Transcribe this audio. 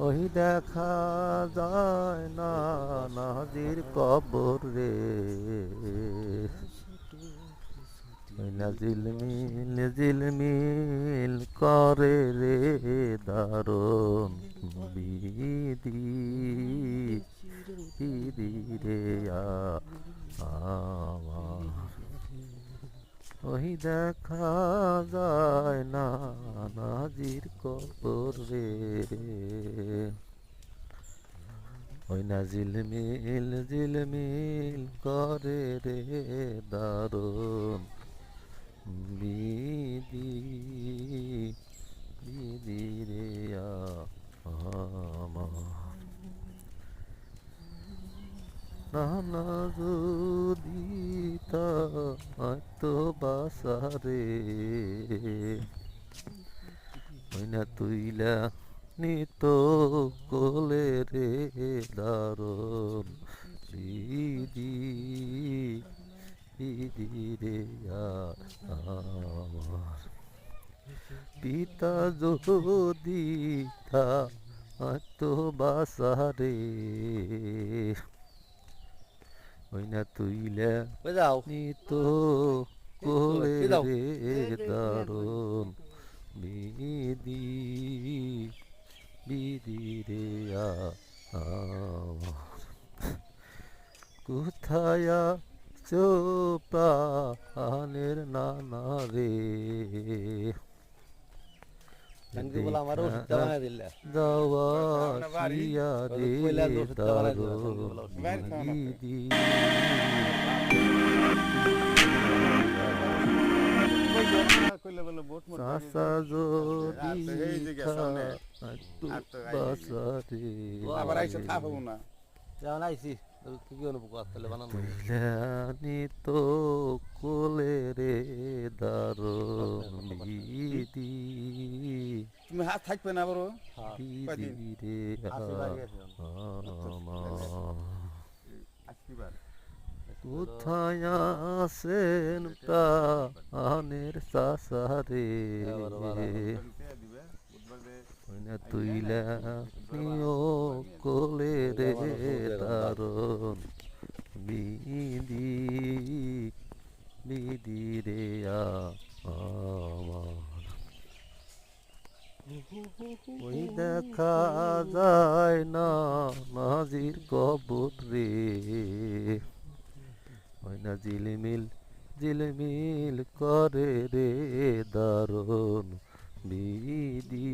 ওই দেখা যায় না নাজির কবর রে, ওই না ঝিলমিল ঝিলমিল করে রে দারুণ বিধি বিধি রে আমার। ওই দেখা যায় না নাজির কবর রে, ওই না ঝিলমিল ঝিলমিল করে রে দারুণ বিধি বিধি রে আমার। নানা যদি তো বাসারে, ওই না তুইলা নিত কোলে রে দারুণ বিধি বিধি রে আমার। পিতা যদি তো বাসারে, ওই না তুইলা কই যাও নিত কোলে কি যাও রে দারুণ বিধি বিধি রে আমার। কোথায় আছো প্রাণের নানা রে, কানকে বলে আমার দেখা ওষুধটা বানাই দিলে যাওয়া শিয়া রে কইলা ওষুধটা বানাই দিলে কানকে দারুণ বলে ওষুধ বিধি চাষা যদি একটু বাসারে, যেমন আইসি কি কি অনুভব করতে বানানো তুইলানি তো কোলে রে দারুণ বিধি তুমি হাত থাকবে না বড় বিধি রে আসি বাড়ি গেছে আমার। আসিবার কোথায় আছেন প্রাণের চাষারে, দিবে তুইলা নিও কোলে রে দারুণ বিধি বিধি রে আমার। ওই দেখা যায় না নাজির কবর রে, ওই না ঝিলমিল ঝিলমিল করে রে দারুণ বিধি